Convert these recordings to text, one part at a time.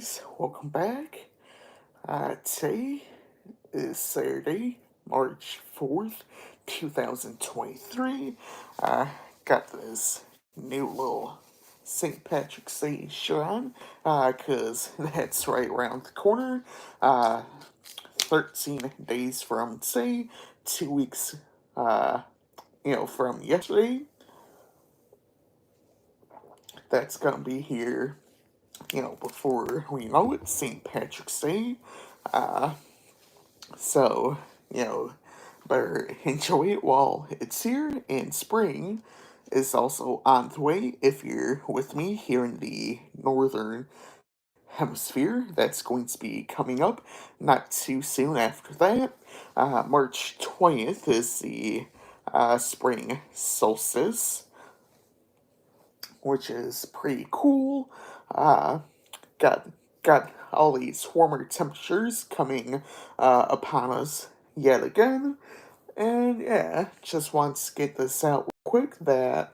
guys, welcome back. Today is Saturday, March 4th, 2023. I got this new little St. Patrick's Day shirt on, cause that's right around the corner. Uh, 13 days from today, 2 weeks, uh, from yesterday. That's gonna be here, before we know it, St. Patrick's Day. Uh, so, you know, better enjoy it while it's here, and spring is also on the way. If you're with me here in the northern hemisphere, that's going to be coming up not too soon after that. March 20th is the spring solstice, which is pretty cool. Uh, got got all these warmer temperatures coming upon us yet again. And yeah, just want to get this out real quick that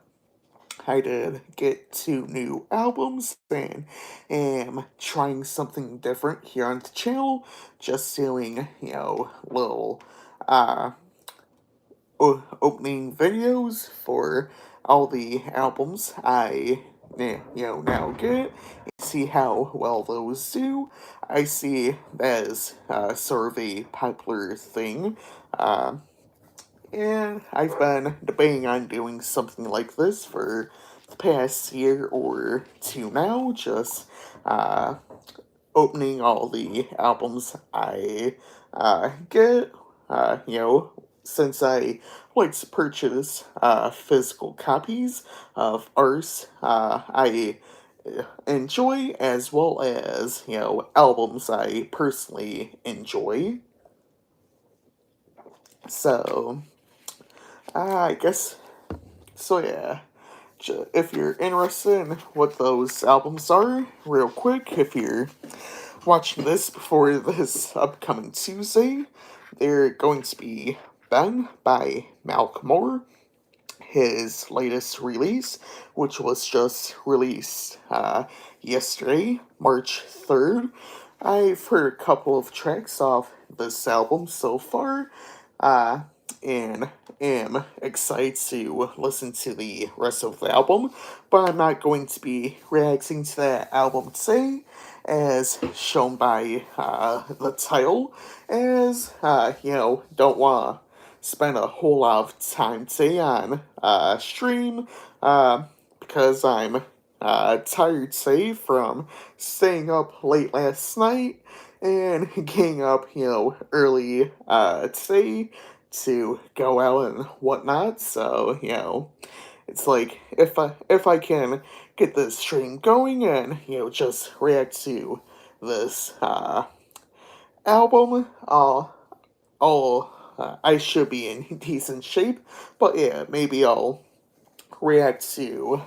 I did get 2 new albums and am trying something different here on the channel. Just doing, little uh, opening videos for all the albums I now get, see how well those do. I see that as sort of a popular thing, uh, and I've been debating on doing something like this for the past year or two now, just opening all the albums I get, since I like to purchase physical copies of art I enjoy, as well as, albums I personally enjoy. So, I guess, so yeah. If you're interested in what those albums are, real quick, if you're watching this before this upcoming Tuesday, they're going to be Ben by Malcolm, his latest release, which was just released yesterday, March 3rd. I've heard a couple of tracks off this album so far, uh, and am excited to listen to the rest of the album, but I'm not going to be reacting to that album today, as shown by the title, as, don't want to spend a whole lot of time today on stream, because I'm tired today from staying up late last night and getting up, early today to go out and whatnot. So, it's like if I can get this stream going and just react to this album, I should be in decent shape. But yeah, maybe I'll react to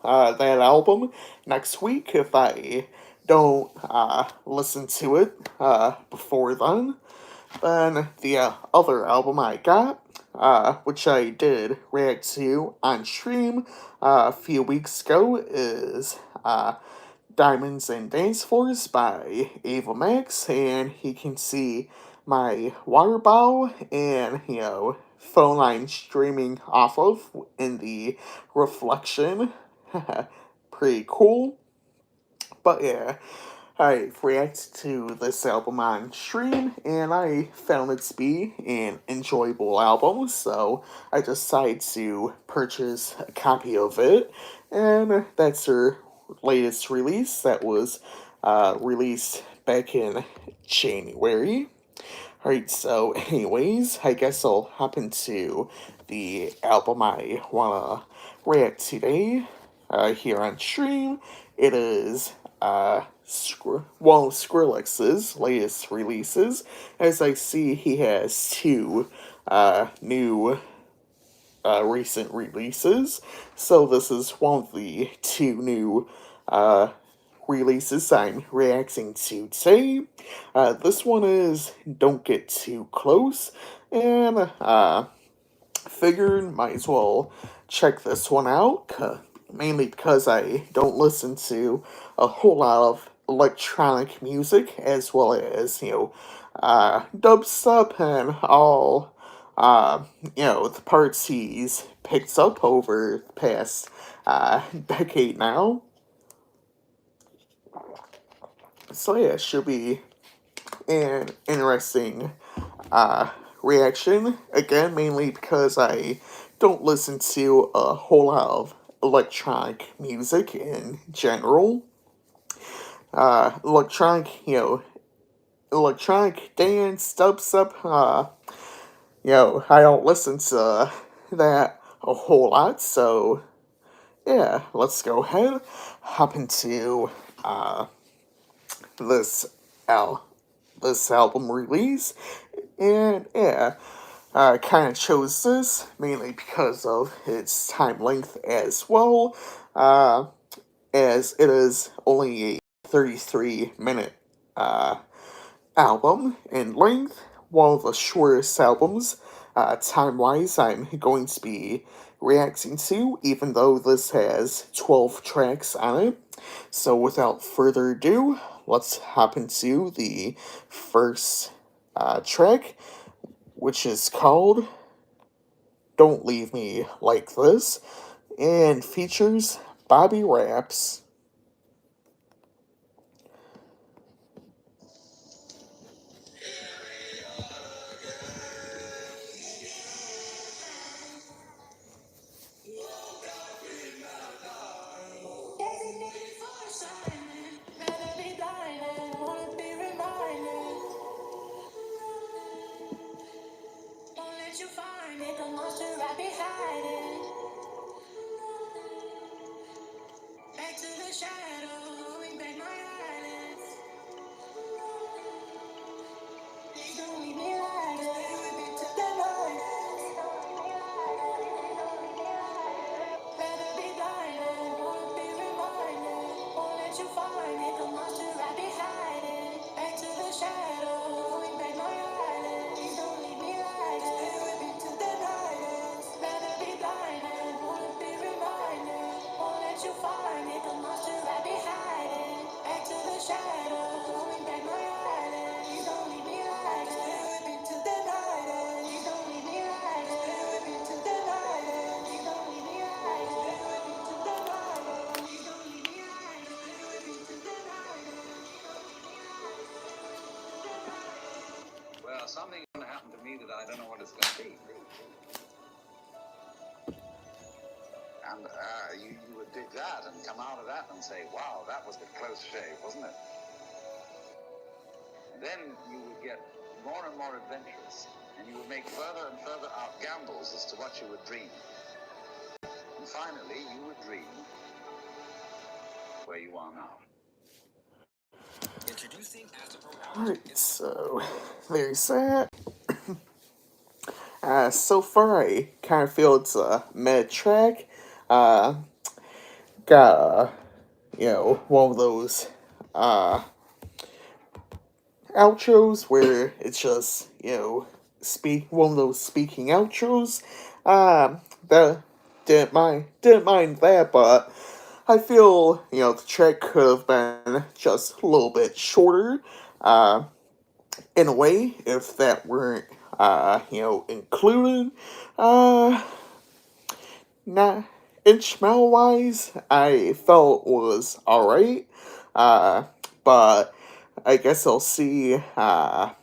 that album next week if I don't listen to it before then. Then the other album I got, which I did react to on stream a few weeks ago, is Diamonds and Dance Floors by Ava Max, and you can see my water bottle and, phone line streaming off of in the reflection. Pretty cool. But yeah, I reacted to this album on stream, and I found it to be an enjoyable album, so I decided to purchase a copy of it, and that's her latest release that was released back in January. Alright, so anyways, I guess I'll hop into the album I wanna react today here on stream. It is one of Skrillex's latest releases. As I see, he has 2 new recent releases. So this is one of the 2 new releases I'm reacting to today. This one is Don't Get Too Close, and figured might as well check this one out, mainly because I don't listen to a whole lot of electronic music as well as, dubstep and all, uh, the parts he's picked up over the past decade now. So yeah, it should be an interesting uh, reaction. Again, mainly because I don't listen to a whole lot of electronic music in general. Electronic, electronic dance, dubstep, I don't listen to that a whole lot, so yeah, let's go ahead, hop into this al- this album release, and yeah, I kind of chose this mainly because of its time length as well, as it is only a 33-minute album in length, one of the shortest albums, time wise, I'm going to be reacting to, even though this has 12 tracks on it. So, without further ado, let's hop into the first track, which is called Don't Leave Me Like This, and features Bobby Raps. Well, something's going to happen to me that I don't know what it's going to be. And you would dig that and come out of that and say, wow, that was a close shave, wasn't it? Then you would get more and more adventurous, and you would make further and further out gambles as to what you would dream. And finally, you would dream where you are now. Alright, so there's that. So far, I kind of feel it's a mid track. Uh, got one of those uh, outros where it's just, speak one of those speaking outros. That didn't mind that, but I feel, the track could have been just a little bit shorter. In a way, if that weren't, included. Uh, Not instrumental wise, I felt was alright. Uh, but I guess I'll see how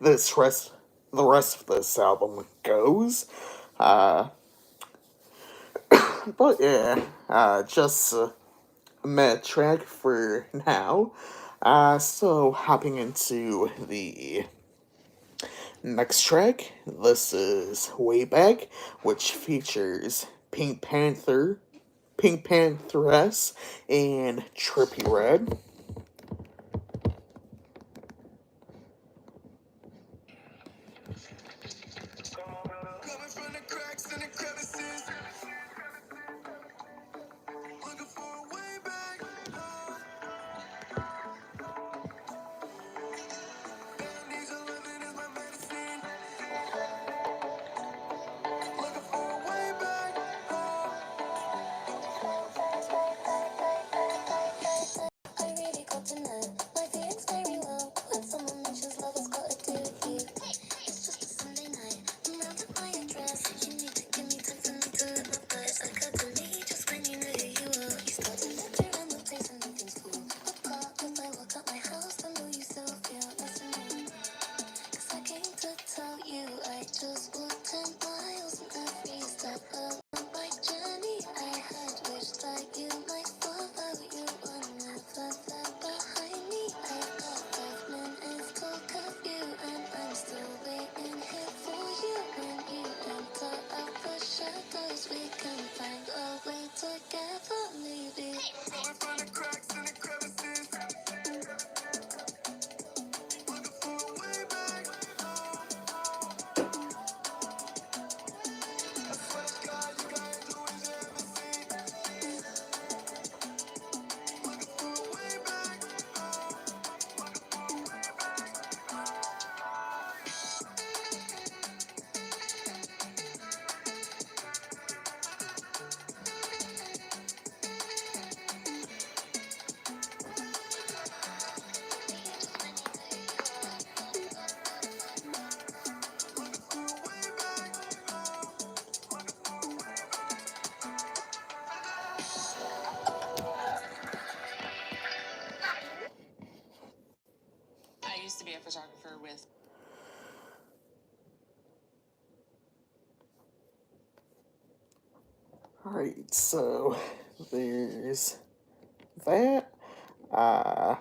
the rest of this album goes. Uh, but yeah, just a mid track for now. So hopping into the next track, this is Way Back, which features Pink Pantheress, and Trippy Red. got my house, I know you still feel listening. Cause I came to tell you I just walked 10 miles and every step along my journey. I had wished that you might follow, you were never there behind me. I've got 5 minutes till curfew and I'm still waiting here for you. When you enter out the shadows, we can find a way together, maybe. Going from the cracks and the crevices, looking for a way back. I swear to God, you gotta do as you ever seen. Looking for a way back. I used to be a photographer with. Alright, so there's that. Uh,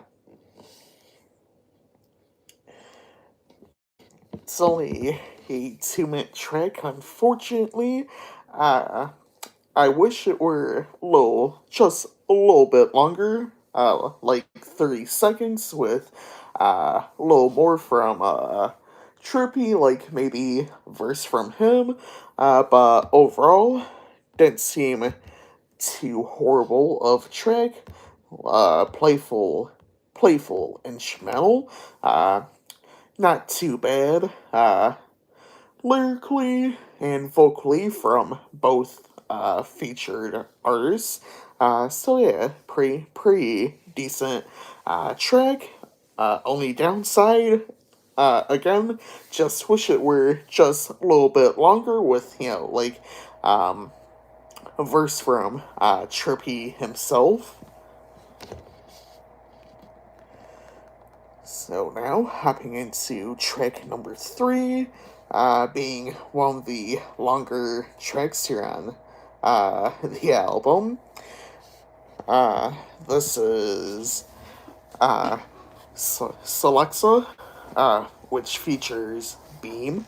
it's only a 2-minute track, unfortunately. Uh, I wish it were just a little bit longer, like 30 seconds, with a little more from Trippy, like maybe a verse from him. But overall, didn't seem too horrible of a track. Playful instrumental. Not too bad. Lyrically and vocally from both featured artists. So yeah, pretty decent track. Only downside, again, just wish it were just a little bit longer with, like, a verse from Trippy himself. So now, hopping into track number 3, being one of the longer tracks here on the album. This is Selexa, which features Beam.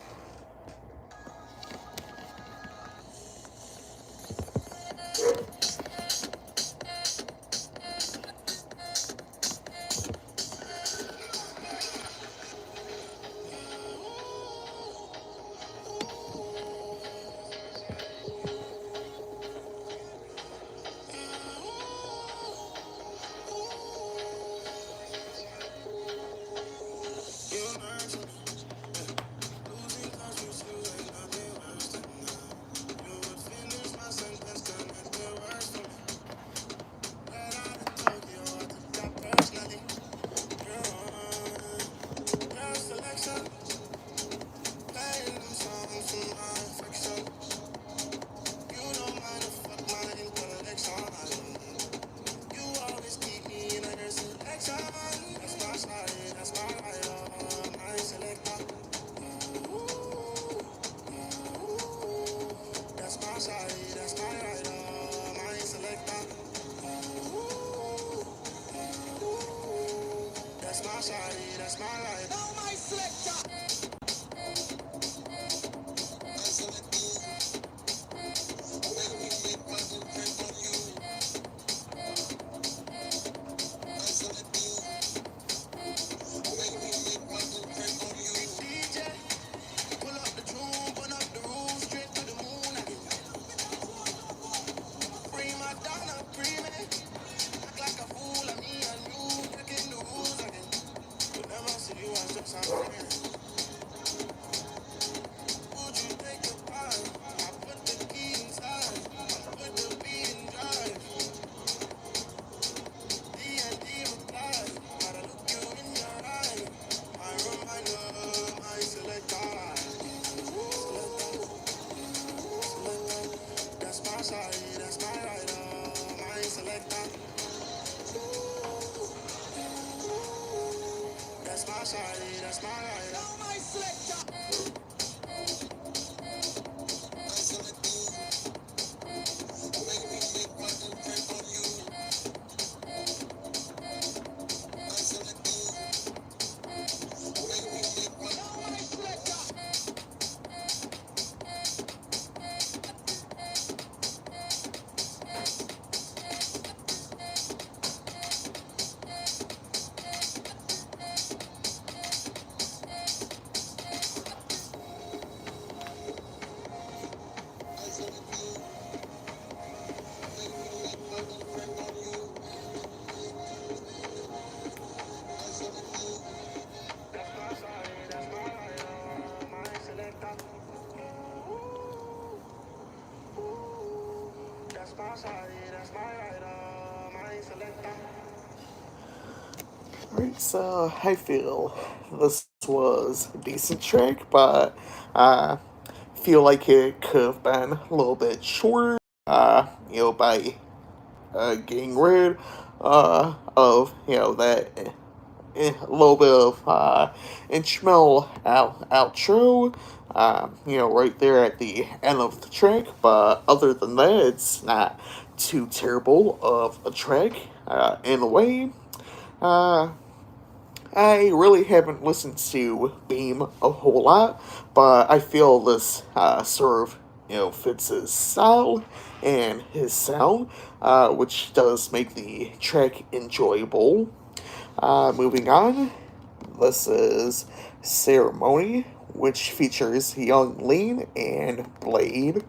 Alright, so I feel this was a decent track, but I feel like it could have been a little bit shorter, by getting rid of, that a little bit of instrumental outro, right there at the end of the track. But other than that, it's not too terrible of a track in a way. Uh, I really haven't listened to Beam a whole lot, but I feel this sort of fits his style and his sound, which does make the track enjoyable. Moving on, this is Ceremony, which features Young Lean and Blade.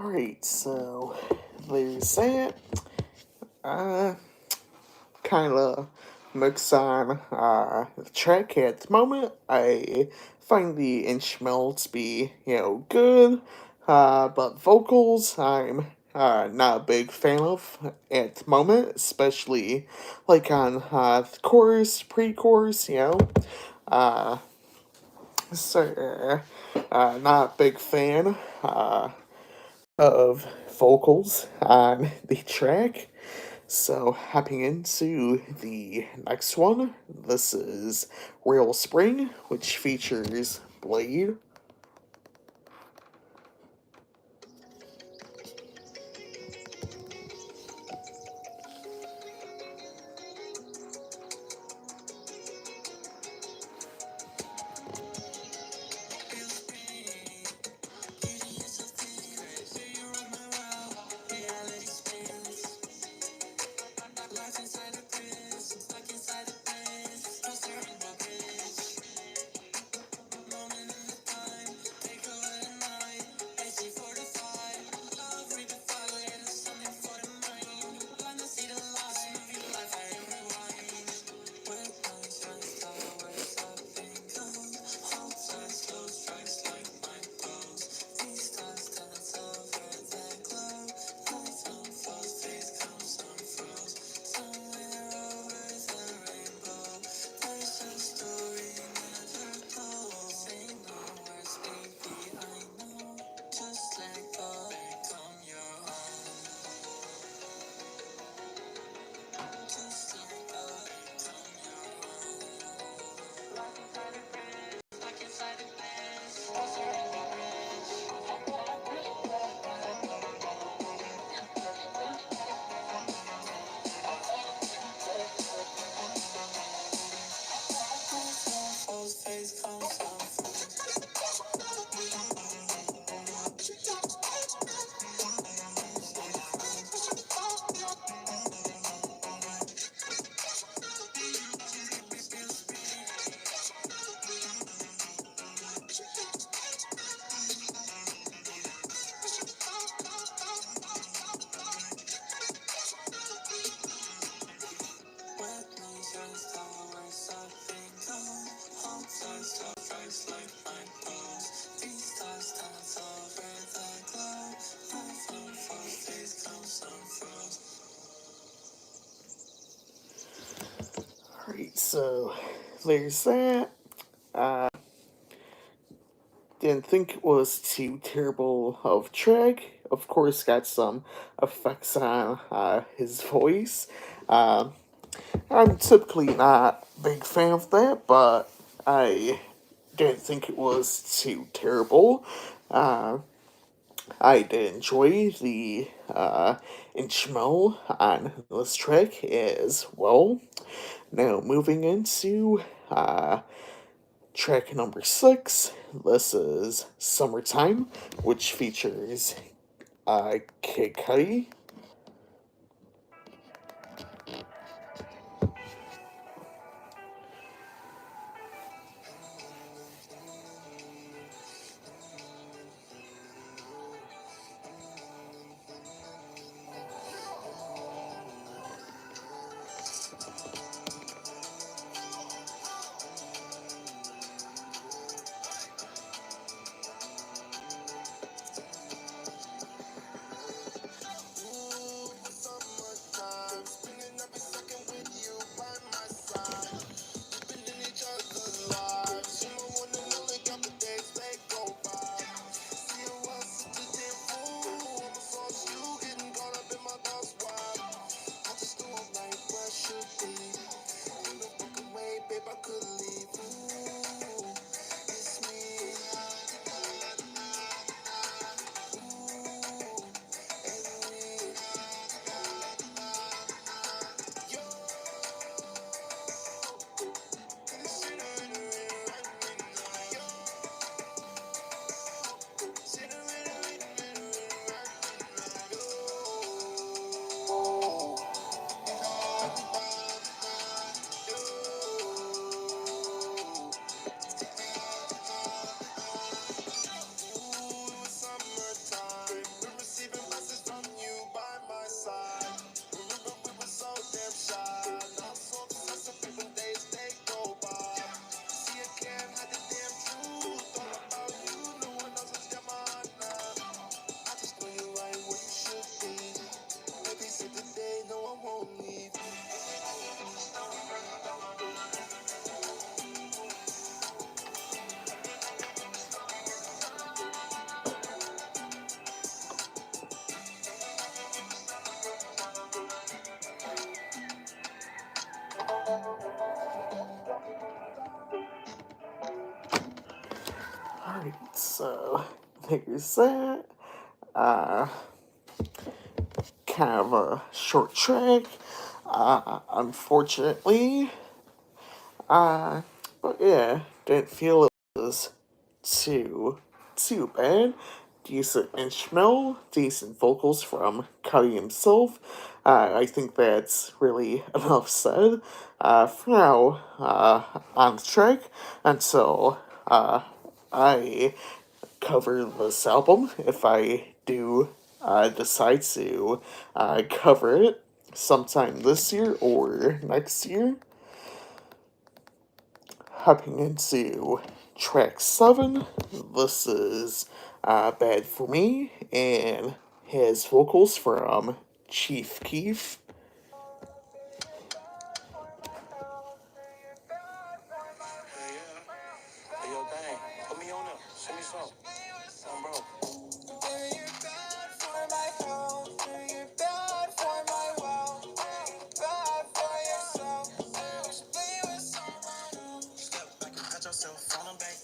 Alright, so there's that. Uh, kind of mix on the track at the moment. I find the instrumental to be, good, but vocals I'm not a big fan of at the moment, especially like on the chorus, pre-chorus, Uh, so, not a big fan of vocals on the track. So, hopping into the next one, this is Real Spring, which features Blade. Alright, so there's that. Uh, didn't think it was too terrible of a track. Of course, got some effects on his voice. Um, I'm typically not a big fan of that, but I didn't think it was too terrible. Uh, I did enjoy the instrumental on this track as well. Now, moving into track number 6, this is Summertime, which features Kid Cudi. so there's that. Uh, kind of a short track. Unfortunately, uh, but yeah, didn't feel it was too bad. Decent instrumental, decent vocals from Cuddy himself. I think that's really enough said. For now, on the track until I cover this album if I do decide to cover it sometime this year or next year. Hopping into track 7, this is Bad For Me and has vocals from Chief Keef. Hey, yo, dang, put me on up. Send me some. Bro. You're bad for my health. You're bad for my wealth. Bad for yourself. Just be with someone else. Step back and pat yourself on the back.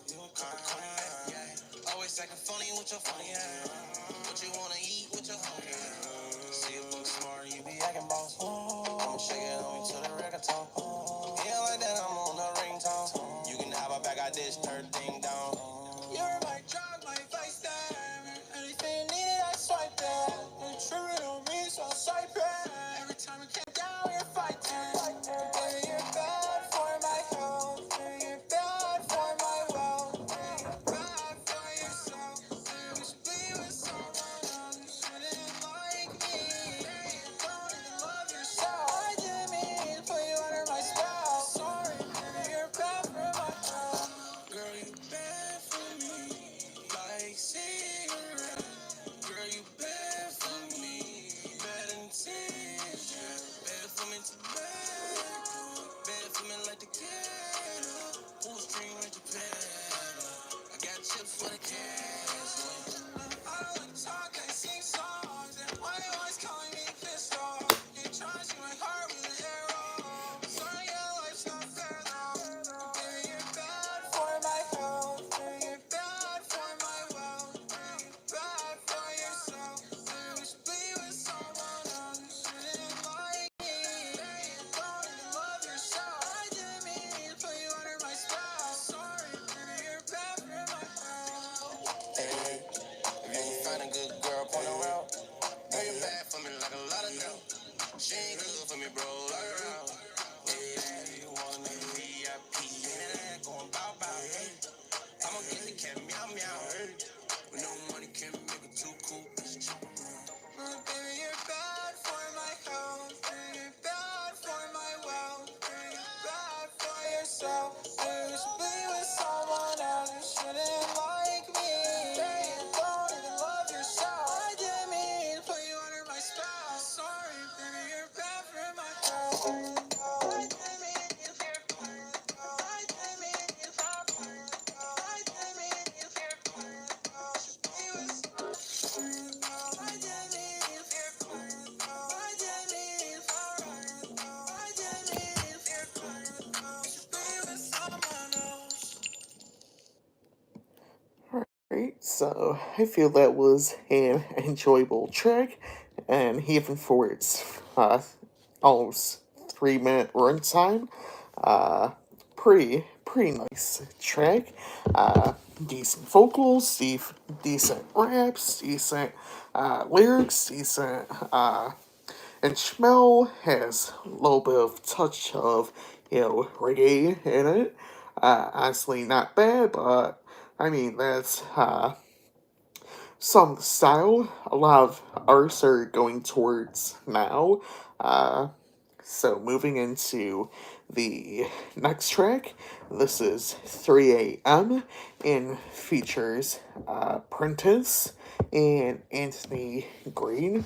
You come back, yeah. Always acting funny with your funny ass. What you wanna eat with your hungry ass. See you look smart, you be acting boss. I'ma shake it on me to the reggaeton. Yeah, like that, I'm on the ringtone. You can have a bag, I dish, turn thing down. You're my drug, my vice, damn. Anything needed, I swipe that. You're tripping on me, so I'll swipe it. Every time we get down, we're fighting. Baby, you're bad for my health. You're bad for my wealth. You're bad for yourself. You should be with someone else. You shouldn't like me. You don't even love yourself. I didn't mean to put you under my spell. Sorry, baby, you're bad for my health. Girl, you bad for me. Like cigarette. Girl, you bad for me. Bad intention. Bad for me to bad. Bad for me like the cat. Full string with your pedal. I got chips for the cash. I don't like to talk, I sing songs. And why you always calling me pissed off? You charging my heart with an arrow. Sorry, your life's not fair though. Baby, you're bad for my health. You're bad for my wealth. You're bad for yourself. You should be with someone else. You shouldn't like me. You don't even love yourself. I didn't mean to put you under my spell. Sorry, baby, you're bad for my health. Hey, if you can find a good girl, point her out. Girl, you bad for me like a lot of them. She ain't good for me, bro. Like her out. Yeah, you wanna be VIP, and that going bow bow. Hey, I'ma get the cat meow meow. Hey, but no money can make it too cool. Baby, you're bad for my health. You're bad for my wealth. You're bad for yourself. You should be with someone else. You shouldn't like me. You don't even love yourself. I didn't mean to put you under my spell. Sorry, baby, you're bad for my health. I didn't mean to fear for you. I didn't mean to fall for you. I didn't mean to fear for you. Should be with someone else. I didn't mean to fear for you. I didn't mean to fall for you. I didn't mean to fear for you. Should be with someone else. Right, so I feel that was an enjoyable track, and even for its almost 3 minute runtime, pretty nice track. Decent vocals, decent raps, decent lyrics, decent and Schmel has a little bit of touch of, reggae in it. Honestly, not bad, but I mean, that's some style a lot of artists are going towards now. Uh, so moving into the next track, this is 3 a.m. and features Prentice and Anthony Green.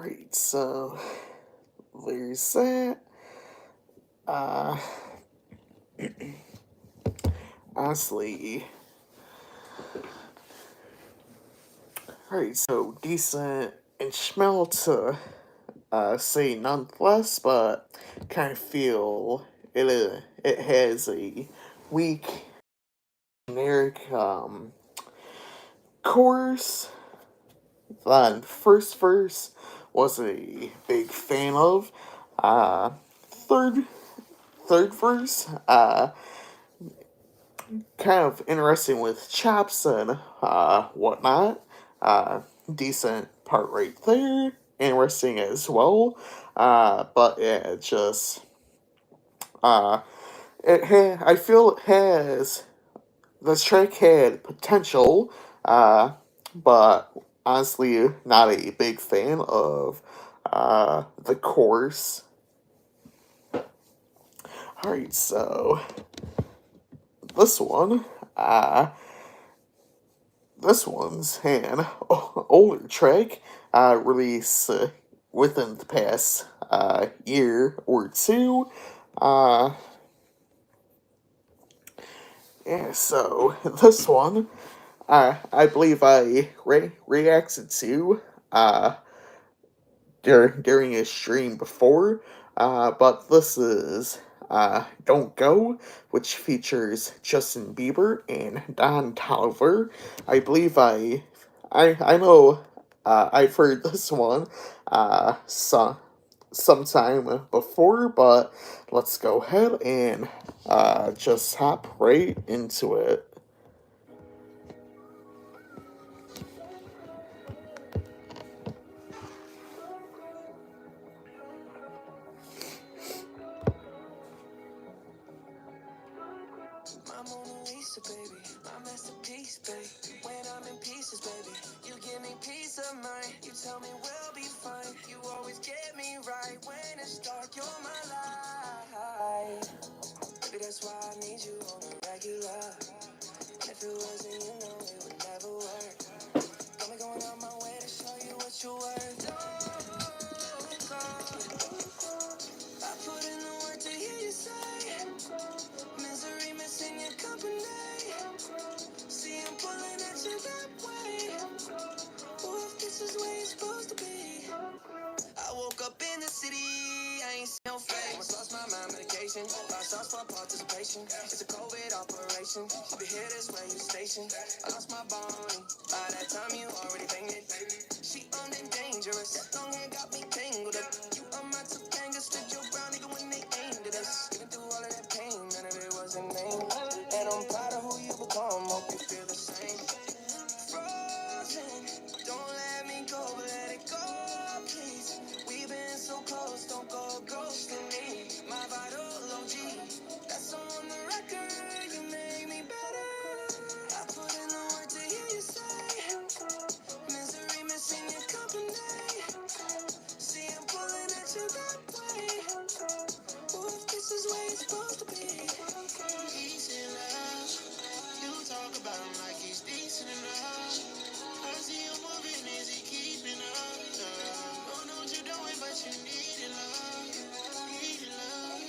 Alright, so there's that. Uh, honestly, alright, so decent and smell to say nonetheless, but kind of feel it has a weak generic chorus. Then first verse was a big fan of. Third verse, kind of interesting with chops and whatnot. Decent part right there. Interesting as well. But yeah, just I feel it has this track had potential, but honestly, not a big fan of the chorus. Alright, so this one, this one's an older track, released within the past year or two. Yeah, so this one, I believe I reacted to during a stream before, but this is Don't Go, which features Justin Bieber and Don Toliver. I believe I know I've heard this one sometime before, but let's go ahead and just hop right into it. My Mona Lisa, baby, my masterpiece, baby. When I'm in pieces, baby, you give me peace of mind. You tell me we'll be fine. You always get me right when it's dark. You're my light. Baby, that's why I need you on the regular. If it wasn't, you know it would never work. Got me going out my way to show you what you're worth. Don't go. I put in the work to hear you say misery missing your company. See, I'm pulling at you that way. Ooh, if this is where you're supposed to be. I woke up in the city, I ain't seen no face. Almost lost my mind, medication. Lost sauce for participation. It's a COVID operation. I'll be here this way, you station. I lost my Bonnie. By that time, you already banged it. She on and dangerous. Long hair got me tangled up. You on my Topanga, stood your ground even when they aimed at us. Even through all of that pain, none of it was in vain. And I'm proud of who you become. Hope you feel the same. Frozen, don't let me go, but let it go, please. We've been so close, don't go ghosting me. My vital OG, that's on the record. You made me better. I put in the work to hear you say misery missing your company. See, I'm pulling at you that way. Ooh, if this is where you're supposed to be. He's in love. You talk about him like he's decent enough. I see him moving, is he keeping up? Don't know what you're doing, but you need love. Need love.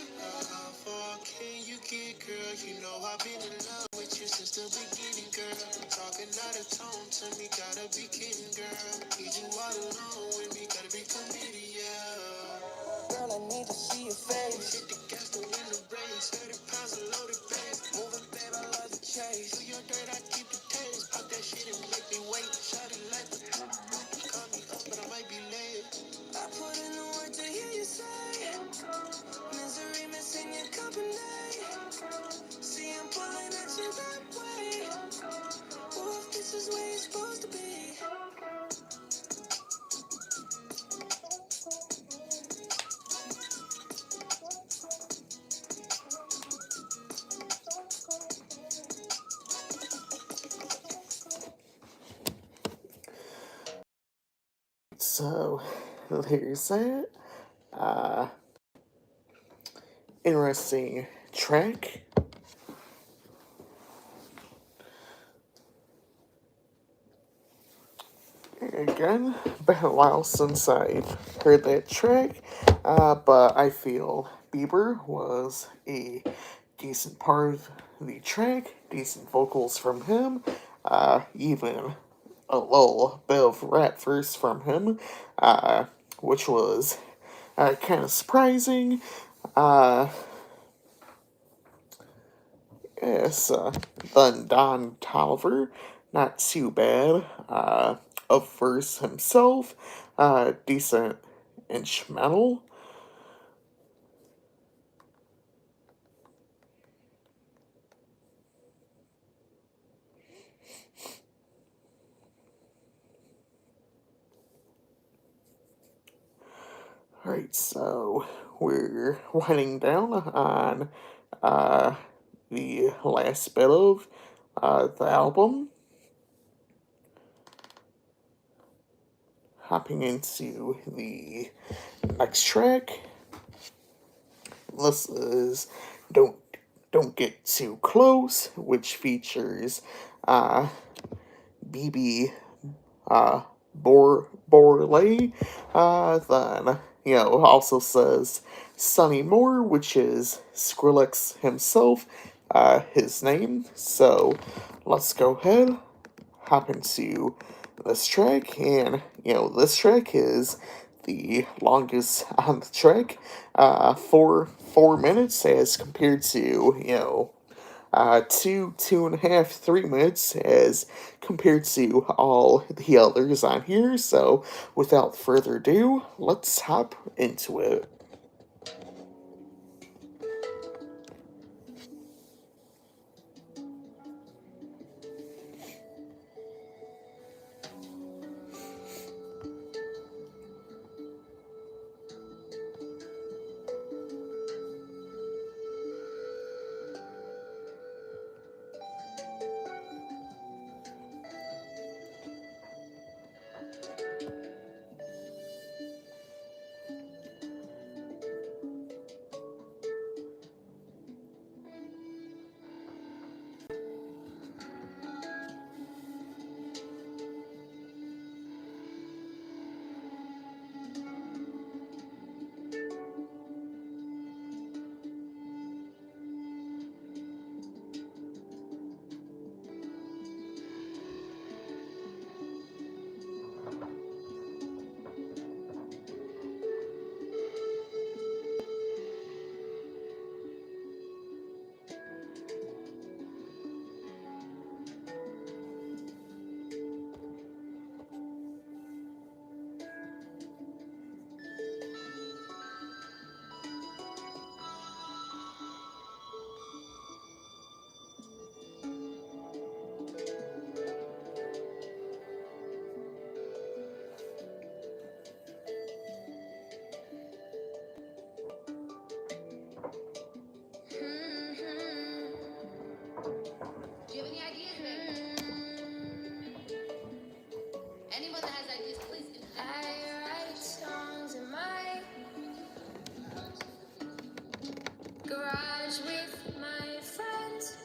For can you get, girl? You know I've been in love with you since the beginning, girl. Talking out of tone to me, gotta be kidding, girl. Need you all alone with me, gotta be committed, yeah. Girl, I need to see your face. Hit the gas to win the race. 30 pounds of loaded bags. Moving, babe, I love the chase. Do your dirt, I keep the taste. Pop that shit and make me wait. Shot it like the call me up, but I might be late. I put in the work to hear you say misery missing your company. See, I'm pulling at you that way. Ooh, if this is where you're supposed to be. So there's that. Uh, Interesting track. Again, been a while since I heard that track, but I feel Bieber was a decent part of the track, decent vocals from him, even a little bit of rap verse from him, which was kind of surprising. Uh, yes, then Don Tolliver, not too bad. A verse himself, decent instrumental. Alright, so we're winding down on uh, the last bit of the album. Hopping into the next track. This is Don't Don't Get Too Close, which features BB Borley. Then, also says Sonny Moore, which is Skrillex himself, his name. So let's go ahead, hop into this track, and, this track is the longest on the track, 4 minutes as compared to, 2.5, 3 minutes as compared to all the others on here. So, without further ado, let's hop into it. Do you have any ideas, babe? Anyone that has ideas, please. I write songs in my garage with my friends.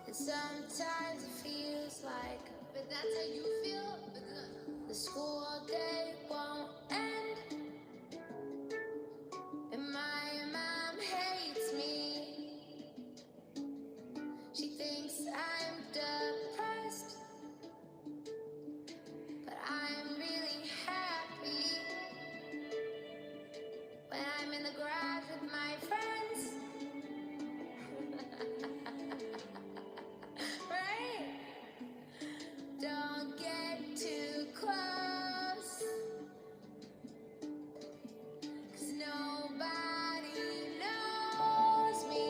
And sometimes it feels like, but that's how you feel. The school day won't end. And my mom hates me. She thinks I'm depressed, but I'm really happy when I'm in the garage with my friends. Right? Don't get too close, 'cause nobody knows me.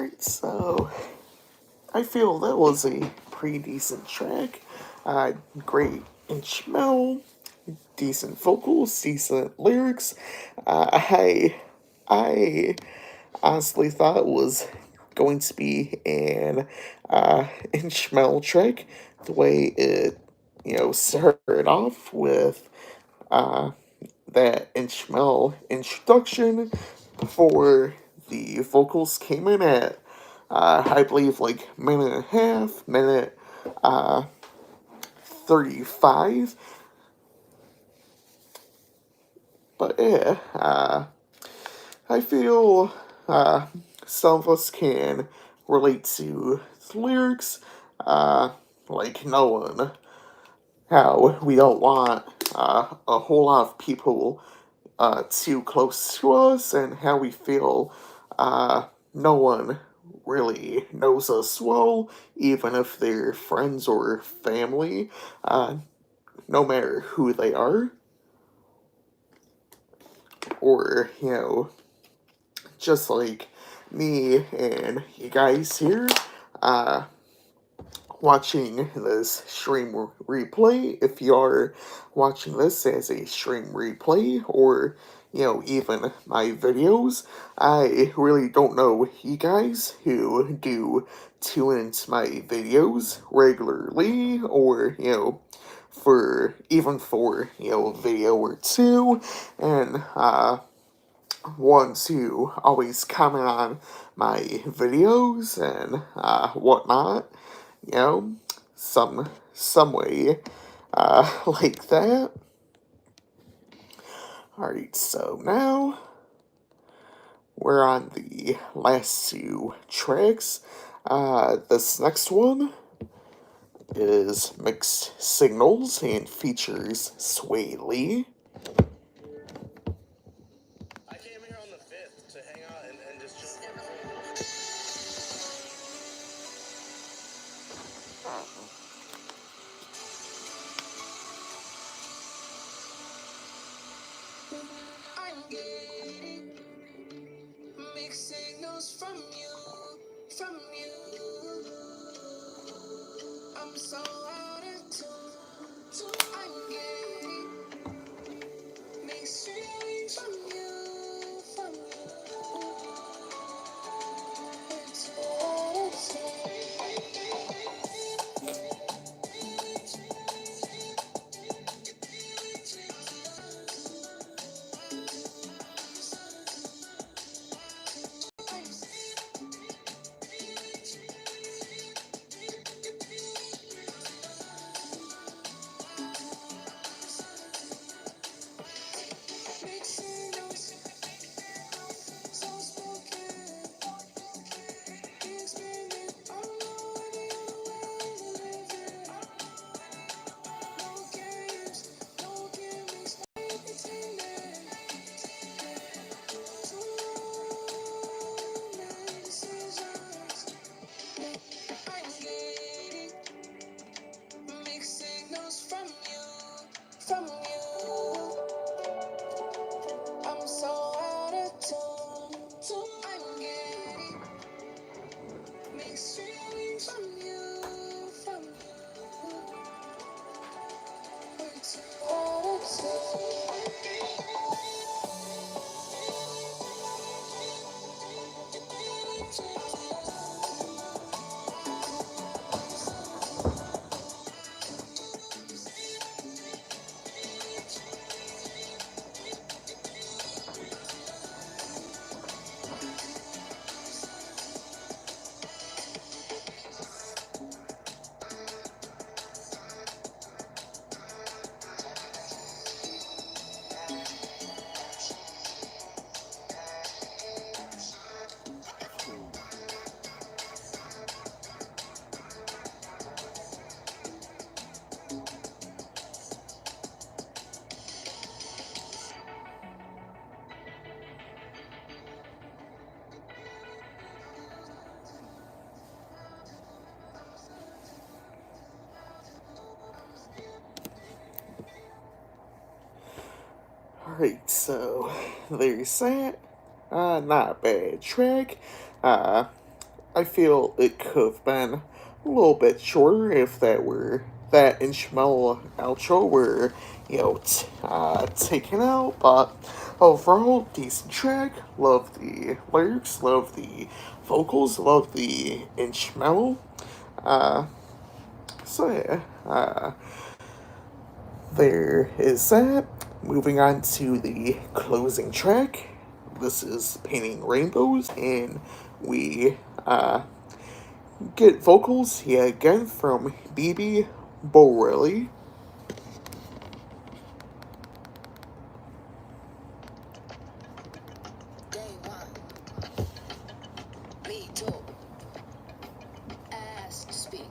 Alright, so I feel that was a pretty decent track. Great instrumental, decent vocals, decent lyrics. I honestly thought it was going to be an instrumental track. The way it, started off with that instrumental introduction before the vocals came in at, I believe, like minute and a half, minute 35. But yeah, I feel some of us can relate to the lyrics, uh, like knowing how we don't want a whole lot of people too close to us, and how we feel no one really knows us well, even if they're friends or family, no matter who they are, or, just like me and you guys here, uh, watching this stream replay. If you are watching this as a stream replay, or even my videos, I really don't know you guys who do tune into my videos regularly, or for a video or two, and ones who always comment on my videos and whatnot, you know, some way like that. Alright, so now we're on the last two tracks. This next one is Mixed Signals and features Sway Lee. I came here on the 5th to hang out and just chill. I'm getting mixed signals from you. I'm so out of tune. I'm getting mixed signals from you. It's all the mixed signals, so spoken. Experiment, I'm already living. No games, no gimmicks, no pretending. Too many decisions. I'm getting mixed signals from you. I'm so out of tune. I'm getting mixed signals from you. We're too out of Alright, so there's that. Not a bad track. Uh, I feel it could have been a little bit shorter if that instrumental outro were, taken out, but overall, decent track. Love the lyrics, love the vocals, love the instrumental. Uh, so yeah, there is that. Moving on to the closing track. This is Painting Rainbows, and we get vocals yet again from BB Borelli. Day one, me talk, ask, speak.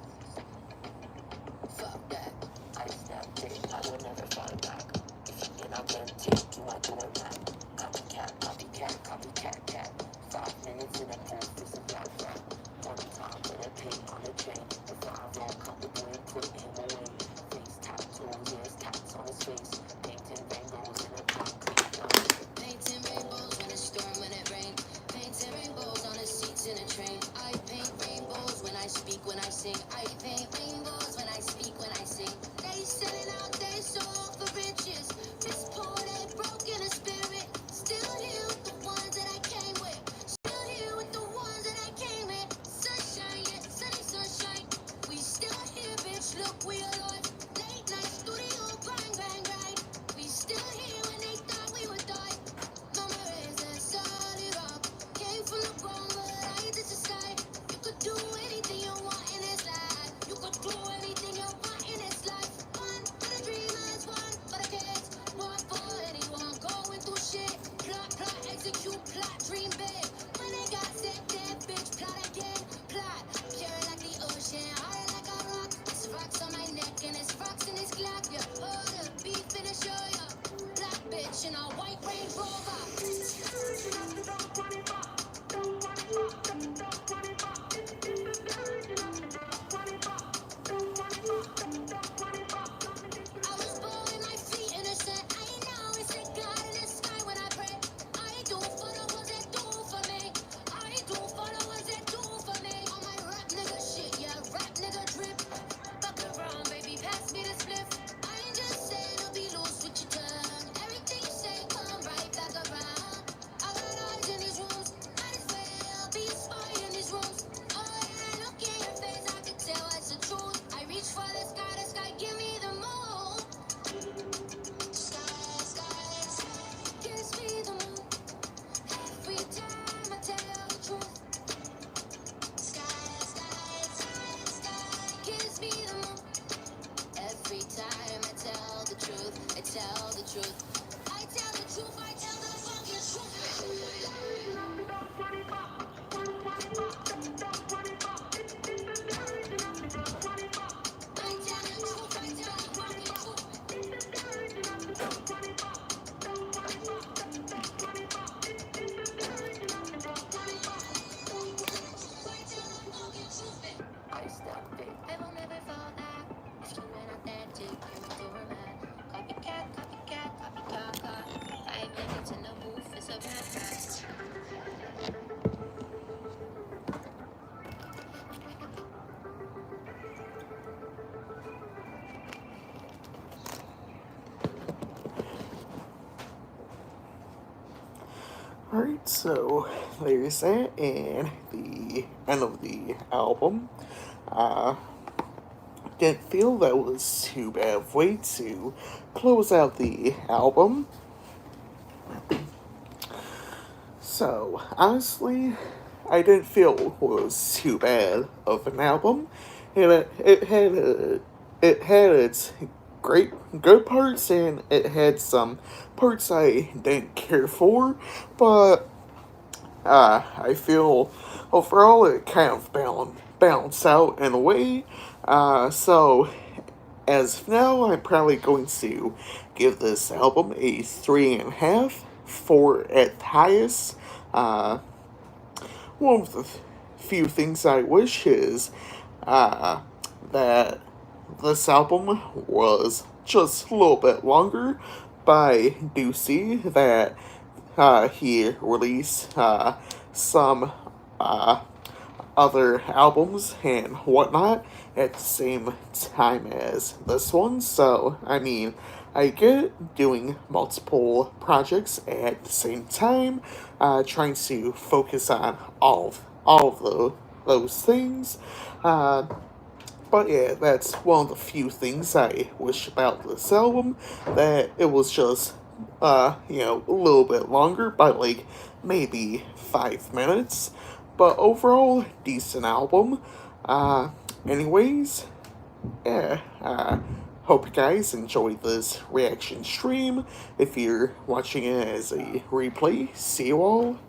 Fuck that. I snapped it, I will never fall back. If you get authentic, you are doing that. Copycat, copycat, copycat, cat. 5 minutes in a booth, this is not that. One time with a pin on the chain. The 5 won't come with doing, put him away. Face tattoos, yes, tats on his face. Painting rainbows in a concrete line. Painting rainbows when it's storm, when it rains. Painting rainbows on the seats in a train. I paint rainbows when I speak, when I sing. I paint rainbows when I speak, when I sing. They selling out their soul for riches. Piss poor, they broke in a spirit. Still here with the ones that I came with. Still here with the ones that I came with. Sunshine, yeah, sunny sunshine. We still here, bitch, look, we alive. Late night studio, grind, grind, grind. We still here when they thought we would die. Mama raised a solid rock. Came from the ground, but I just decide. You could do anything you want in this life. You could do anything you want in this life. One for the dreamers, one for the kids. One for anyone going through shit. Plot, plot, execute, plot, dream big. When they got set, that bitch, plot again. Plot, pure like the ocean, hard like a rock. It's rocks on my neck and it's rocks in this Glock. Yeah, oh, the beef in the show, yeah. Black bitch in a white Range Rover. I was born with my feet innocent. I know it's a God in the sky when I pray. I do for the ones that do for me. I do for the ones that do for me. On my rap nigga shit, yeah, rap nigga drip. Fuck around, baby, pass me the spliff. I ain't just saying to be loose with your tongue. Everything you say come right back around. I got eyes in these rooms, might as well be a spy in these rooms. Oh yeah, look in your face, I can tell it's the truth. I reach for the sky, give me the moon. Sky, sky, sky, gives me the moon. Every time I tell the truth. Sky, sky, sky, sky, gives me the moon. Every time I tell the truth, I tell the truth. I tell the truth, I tell the fucking truth. I tell the truth, I tell the fucking truth. I stopped it. I will never fall back. If you ain't authentic, you will do her mad. Copycat, copycat, copycat, cat. 5 minutes in the booth, it's a bad pass. Alright, so there's that, and the end of the album. Didn't feel that was too bad of a way to close out the album. So, honestly, I didn't feel it was too bad of an album. It had its great good parts, and it had some parts I didn't care for, but I feel overall it kind of balanced out in a way. So as of now, I'm probably going to give this album a 3.5, 4 at the highest. One of the few things I wish is that this album was just a little bit longer, but I do see that he released some other albums and whatnot at the same time as this one. So, I mean, I get doing multiple projects at the same time, trying to focus on those things. Uh, but yeah, that's one of the few things I wish about this album, that it was just, a little bit longer by like maybe 5 minutes. But overall, decent album. Uh, anyways, yeah, hope you guys enjoyed this reaction stream. If you're watching it as a replay, see you all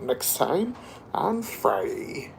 next time on Friday.